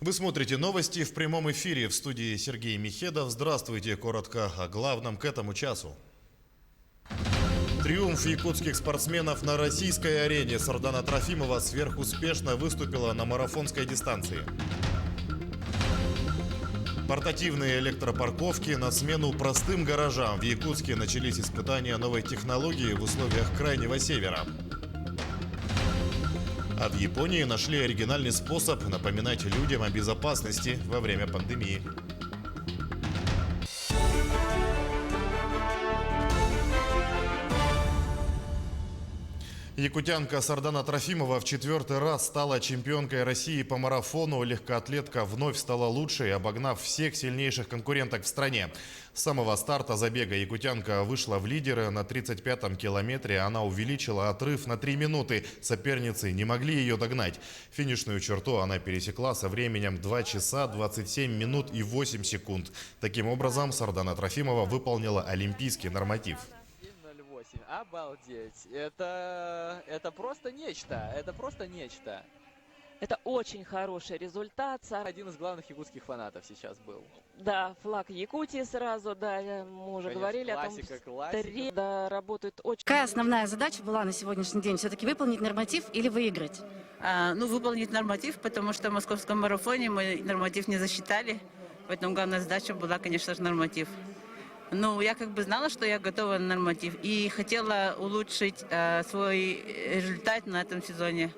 Вы смотрите новости в прямом эфире. В студии Сергей Михедов. Здравствуйте. Коротко о главном к этому часу. Триумф якутских спортсменов на российской арене. Сардана Трофимова сверхуспешно выступила на марафонской дистанции. Портативные электропарковки на смену простым гаражам. В Якутске начались испытания новой технологии в условиях Крайнего Севера. А в Японии нашли оригинальный способ напоминать людям о безопасности во время пандемии. Якутянка Сардана Трофимова в 4-й раз стала чемпионкой России по марафону. Легкоатлетка вновь стала лучшей, обогнав всех сильнейших конкуренток в стране. С самого старта забега якутянка вышла в лидеры. На 35-м километре она увеличила отрыв на 3 минуты. Соперницы не могли ее догнать. Финишную черту она пересекла со временем 2 часа 27 минут и 8 секунд. Таким образом, Сардана Трофимова выполнила олимпийский норматив. Обалдеть. Это просто нечто. Это просто нечто. Это очень хороший результат. Один из главных якутских фанатов сейчас был. Да, флаг Якутии сразу, да, мы уже Конечно, говорили классика, о том, да, работают очень... Какая основная задача была на сегодняшний день? Все-таки выполнить норматив или выиграть? Выполнить норматив, потому что в московском марафоне мы норматив не засчитали. Поэтому главная задача была, конечно же, норматив. Я знала, что я готова на норматив и хотела улучшить свой результат на этом сезоне.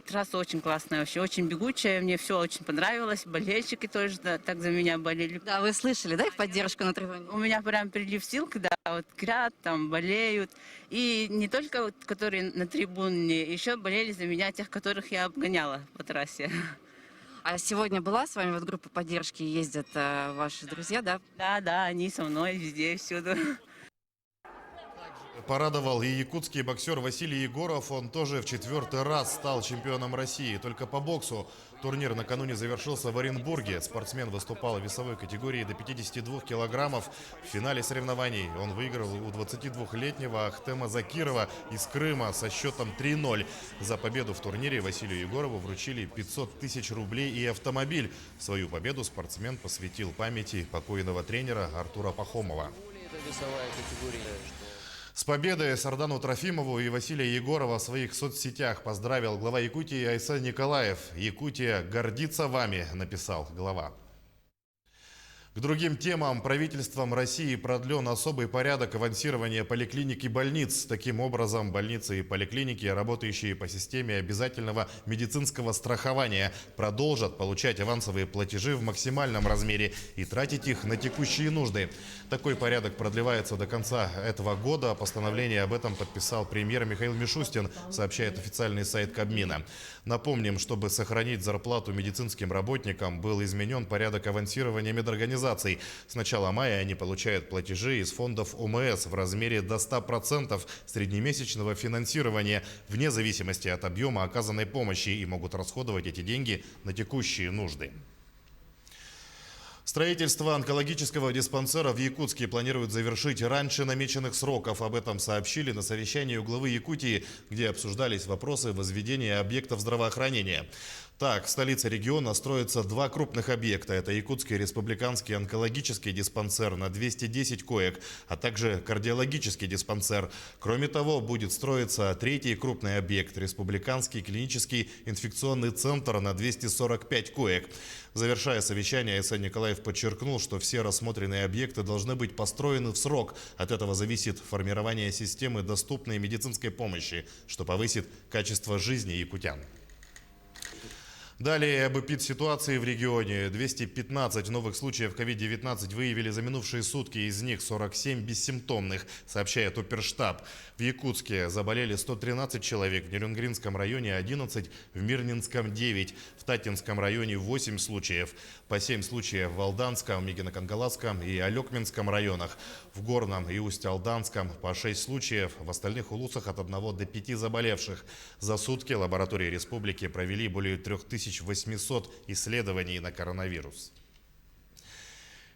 Трасса очень классная вообще, очень бегучая, мне все очень понравилось. Болельщики тоже так за меня болели. Да, вы слышали, да, их поддержку на трибуне? У меня прям прилив сил, когда крят, там болеют. И не только которые на трибуне, еще болели за меня тех, которых я обгоняла по трассе. А сегодня была с вами группа поддержки, ездят ваши друзья, да? Да, они со мной везде, всюду. Порадовал и якутский боксер Василий Егоров. Он тоже в 4-й раз стал чемпионом России. Только по боксу. Турнир накануне завершился в Оренбурге. Спортсмен выступал в весовой категории до 52 килограммов. В финале соревнований он выиграл у 22-летнего Ахтема Закирова из Крыма со счетом 3-0. За победу в турнире Василию Егорову вручили 500 тысяч рублей и автомобиль. Свою победу спортсмен посвятил памяти покойного тренера Артура Пахомова. С победой Сардану Трофимову и Василия Егорова в своих соцсетях поздравил глава Якутии Айсан Николаев. «Якутия гордится вами», написал глава. К другим темам. Правительством России продлен особый порядок авансирования поликлиник и больниц. Таким образом, больницы и поликлиники, работающие по системе обязательного медицинского страхования, продолжат получать авансовые платежи в максимальном размере и тратить их на текущие нужды. Такой порядок продлевается до конца этого года. Постановление об этом подписал премьер Михаил Мишустин, сообщает официальный сайт Кабмина. Напомним, чтобы сохранить зарплату медицинским работникам, был изменен порядок авансирования медорганизаций. С начала мая они получают платежи из фондов ОМС в размере до 100% среднемесячного финансирования, вне зависимости от объема оказанной помощи, и могут расходовать эти деньги на текущие нужды. Строительство онкологического диспансера в Якутске планируют завершить раньше намеченных сроков. Об этом сообщили на совещании у главы Якутии, где обсуждались вопросы возведения объектов здравоохранения. Так, в столице региона строятся 2 крупных объекта. Это Якутский республиканский онкологический диспансер на 210 коек, а также кардиологический диспансер. Кроме того, будет строиться 3-й крупный объект – Республиканский клинический инфекционный центр на 245 коек. Завершая совещание, Айсан Николаев подчеркнул, что все рассмотренные объекты должны быть построены в срок. От этого зависит формирование системы доступной медицинской помощи, что повысит качество жизни якутян. Далее об эпидситуации в регионе. 215 новых случаев COVID-19 выявили за минувшие сутки, из них 47 бессимптомных, сообщает Оперштаб. В Якутске заболели 113 человек, в Нерюнгринском районе 11, в Мирнинском 9, в Татинском районе 8 случаев, по 7 случаев в Алданском, Мигино-Кангаласском и Алекминском районах, в Горном и Усть-Алданском по 6 случаев, в остальных улусах от 1 до 5 заболевших. За сутки лаборатории республики провели более 3800 исследований на коронавирус.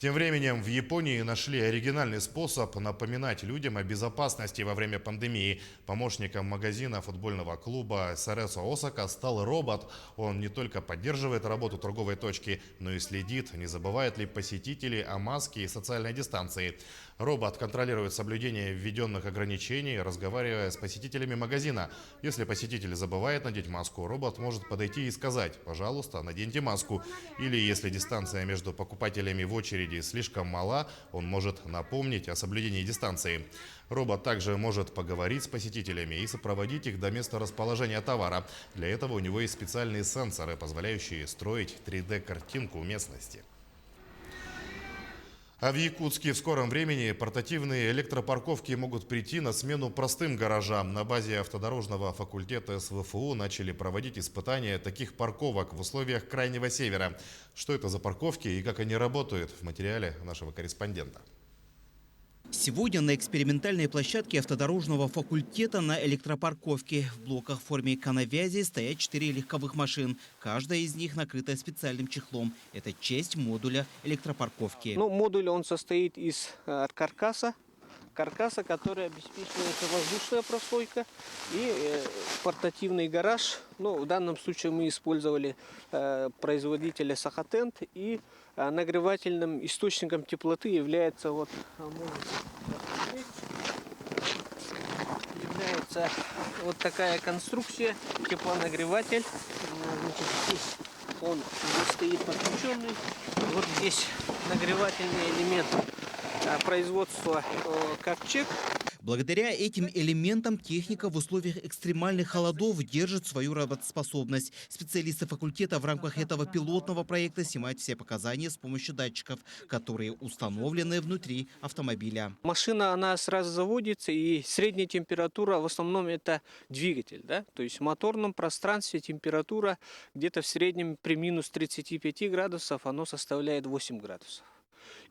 Тем временем в Японии нашли оригинальный способ напоминать людям о безопасности во время пандемии. Помощником магазина футбольного клуба Саресо Осака стал робот. Он не только поддерживает работу торговой точки, но и следит, не забывают ли посетители о маске и социальной дистанции. Робот контролирует соблюдение введенных ограничений, разговаривая с посетителями магазина. Если посетитель забывает надеть маску, робот может подойти и сказать: «Пожалуйста, наденьте маску». Или если дистанция между покупателями в очереди слишком мала, он может напомнить о соблюдении дистанции. Робот также может поговорить с посетителями и сопроводить их до места расположения товара. Для этого у него есть специальные сенсоры, позволяющие строить 3D-картинку местности. А в Якутске в скором времени портативные электропарковки могут прийти на смену простым гаражам. На базе автодорожного факультета СВФУ начали проводить испытания таких парковок в условиях Крайнего Севера. Что это за парковки и как они работают, в материале нашего корреспондента. Сегодня на экспериментальной площадке автодорожного факультета на электропарковке в блоках в форме канавязи стоят 4 легковых машин. Каждая из них накрыта специальным чехлом. Это часть модуля электропарковки. Модуль он состоит из каркаса, который обеспечивается воздушная прослойка и портативный гараж. В данном случае мы использовали производителя Сахатент, и нагревательным источником теплоты является такая конструкция, теплонагреватель. Здесь он стоит подключенный. Вот здесь нагревательный элемент производства ковчег. Благодаря этим элементам техника в условиях экстремальных холодов держит свою работоспособность. Специалисты факультета в рамках этого пилотного проекта снимают все показания с помощью датчиков, которые установлены внутри автомобиля. Машина, она сразу заводится, и средняя температура в основном это двигатель. Да? То есть в моторном пространстве температура где-то в среднем при минус 35 градусов оно составляет 8 градусов.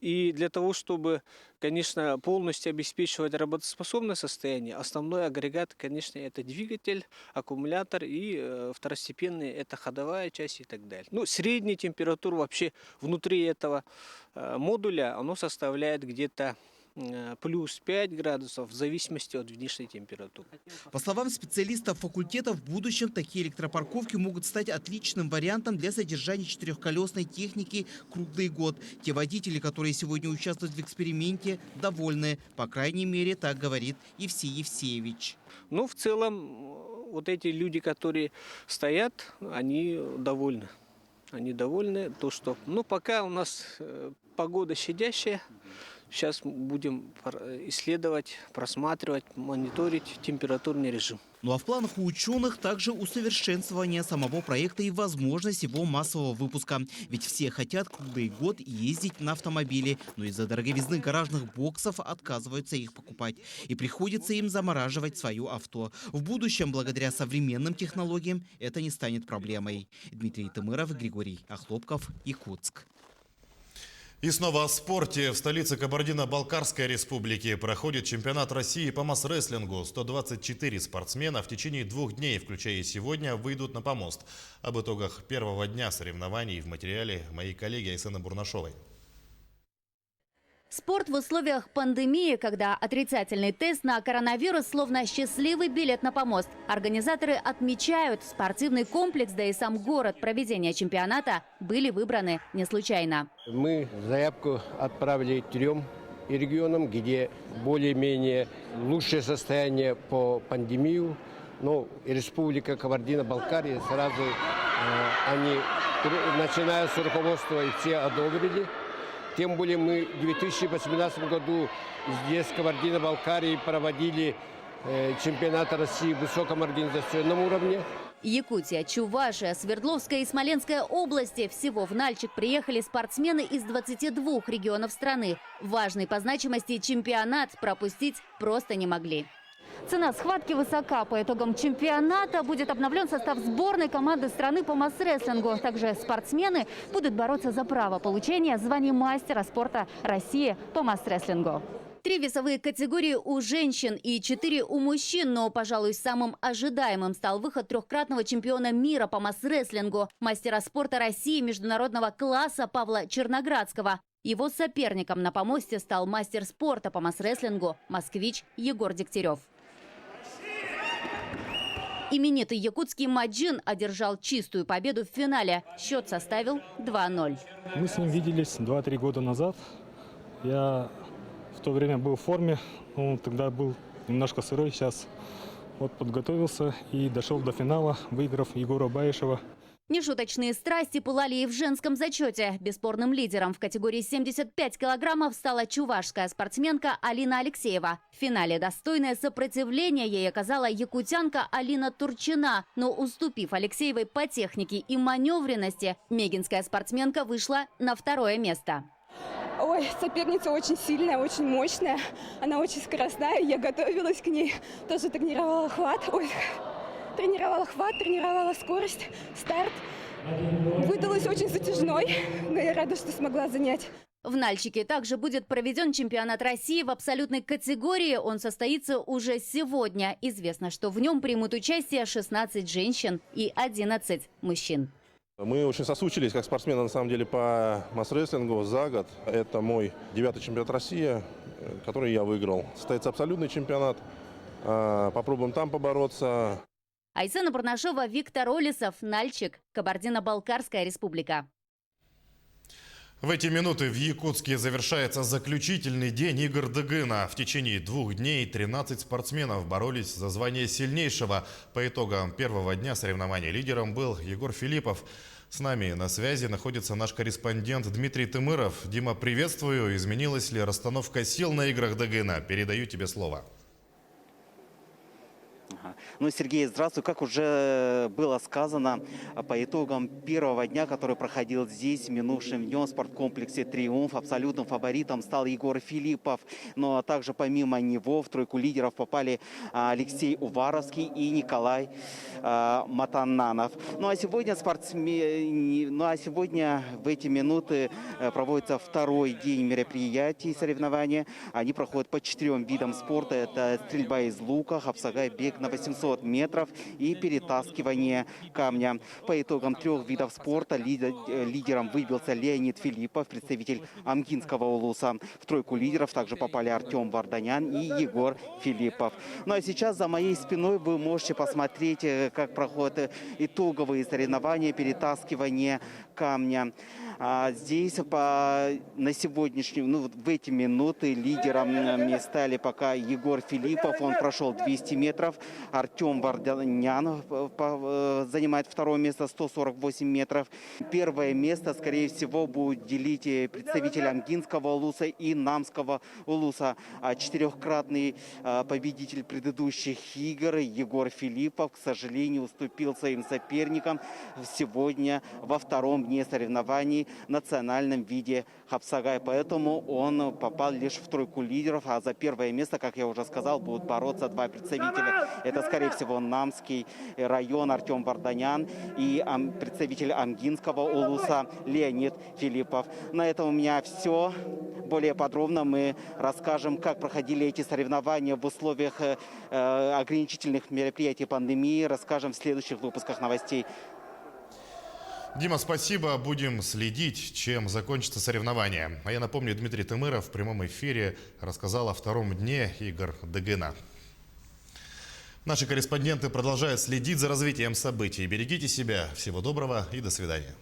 И для того, чтобы, конечно, полностью обеспечивать работоспособное состояние, основной агрегат, конечно, это двигатель, аккумулятор, и второстепенные это ходовая часть и так далее. Средняя температура вообще внутри этого модуля, оно составляет где-то плюс 5 градусов в зависимости от внешней температуры. По словам специалистов факультета, в будущем такие электропарковки могут стать отличным вариантом для содержания четырехколесной техники круглый год. Те водители, которые сегодня участвуют в эксперименте, довольны. По крайней мере, так говорит Евсей Евсеевич. В целом, вот эти люди, которые стоят, они довольны. Они довольны, что пока у нас погода щадящая. Сейчас будем исследовать, просматривать, мониторить температурный режим. А в планах у ученых также усовершенствование самого проекта и возможность его массового выпуска. Ведь все хотят круглый год ездить на автомобиле, но из-за дороговизны гаражных боксов отказываются их покупать. И приходится им замораживать свое авто. В будущем, благодаря современным технологиям, это не станет проблемой. Дмитрий Тымыров, Григорий Охлопков, Якутск. И снова о спорте. В столице Кабардино-Балкарской республики проходит чемпионат России по масс-рестлингу. 124 спортсмена в течение 2 дней, включая сегодня, выйдут на помост. Об итогах первого дня соревнований в материале моей коллеги Айсены Бурнашовой. Спорт в условиях пандемии, когда отрицательный тест на коронавирус словно счастливый билет на помост. Организаторы отмечают, спортивный комплекс, да и сам город проведения чемпионата были выбраны не случайно. Мы заявку отправили 3 регионам, где более-менее лучшее состояние по пандемии. Республика Кабардино-Балкария сразу, они, начиная с руководства, и все одобрили. Тем более мы в 2018 году здесь, в Кабардино-Балкарии, проводили чемпионат России в высоком организационном уровне. Якутия, Чувашия, Свердловская и Смоленская области. Всего в Нальчик приехали спортсмены из 22 регионов страны. Важный по значимости чемпионат пропустить просто не могли. Цена схватки высока. По итогам чемпионата будет обновлен состав сборной команды страны по масс-рестлингу. Также спортсмены будут бороться за право получения звания мастера спорта России по масс-рестлингу. 3 весовые категории у женщин и 4 у мужчин. Но, пожалуй, самым ожидаемым стал выход 3-кратного чемпиона мира по масс-рестлингу, мастера спорта России международного класса Павла Черноградского. Его соперником на помосте стал мастер спорта по масс-рестлингу, москвич Егор Дегтярев. Именитый якутский Маджин одержал чистую победу в финале. Счет составил 2-0. Мы с ним виделись 2-3 года назад. Я в то время был в форме, он тогда был немножко сырой. Сейчас вот подготовился и дошел до финала, выиграв Егора Баишева. Нешуточные страсти пылали и в женском зачете. Бесспорным лидером в категории 75 килограммов стала чувашская спортсменка Алина Алексеева. В финале достойное сопротивление ей оказала якутянка Алина Турчина. Но уступив Алексеевой по технике и маневренности, мегинская спортсменка вышла на второе место. Ой, соперница очень сильная, очень мощная. Она очень скоростная. Я готовилась к ней. Тоже тренировала хват. Тренировала скорость, старт. Выдалась очень затяжной, но я рада, что смогла занять. В Нальчике также будет проведен чемпионат России в абсолютной категории. Он состоится уже сегодня. Известно, что в нем примут участие 16 женщин и 11 мужчин. Мы очень соскучились как спортсмены, на самом деле, по масс-рестлингу за год. Это мой 9-й чемпионат России, который я выиграл. Состоится абсолютный чемпионат. Попробуем там побороться. Айсена Барнашова, Виктор Олесов, Нальчик, Кабардино-Балкарская республика. В эти минуты в Якутске завершается заключительный день игр Дэгына. В течение 2 дней 13 спортсменов боролись за звание сильнейшего. По итогам первого дня соревнований лидером был Егор Филиппов. С нами на связи находится наш корреспондент Дмитрий Тымыров. Дима, приветствую. Изменилась ли расстановка сил на играх Дэгына? Передаю тебе слово. Ну, Сергей, здравствуй. Как уже было сказано, по итогам первого дня, который проходил здесь, минувшим днем в спорткомплексе «Триумф», абсолютным фаворитом стал Егор Филиппов. Но также помимо него в тройку лидеров попали Алексей Уваровский и Николай Матананов. Ну а сегодня в эти минуты проводится второй день мероприятий соревнования. Они проходят по 4 видам спорта. Это стрельба из лука, хапсагай, бег на 800 метров и перетаскивание камня. По итогам 3 видов спорта лидером выбился Леонид Филиппов, представитель Амкинского улуса. В тройку лидеров также попали Артем Варданян и Егор Филиппов. Ну а сейчас за моей спиной вы можете посмотреть, как проходят итоговые соревнования, перетаскивание камня. Здесь на сегодняшнюю, в эти минуты лидером стали пока Егор Филиппов, он прошел 200 метров. Артем Варданян занимает второе место, 148 метров. Первое место, скорее всего, будет делить представитель Амкинского улуса и Намского улуса. 4-кратный победитель предыдущих игр Егор Филиппов, к сожалению, уступил своим соперникам сегодня во 2-м дне соревнований в национальном виде хапсагай. Поэтому он попал лишь в тройку лидеров, а за первое место, как я уже сказал, будут бороться 2 представителя. Это, скорее всего, Намский район Артем Варданян и представитель Амгинского улуса Леонид Филиппов. На этом у меня все. Более подробно мы расскажем, как проходили эти соревнования в условиях ограничительных мероприятий пандемии. Расскажем в следующих выпусках новостей. Дима, спасибо. Будем следить, чем закончится соревнование. А я напомню, Дмитрий Тымыров в прямом эфире рассказал о 2-м дне игр Дэгына. Наши корреспонденты продолжают следить за развитием событий. Берегите себя. Всего доброго и до свидания.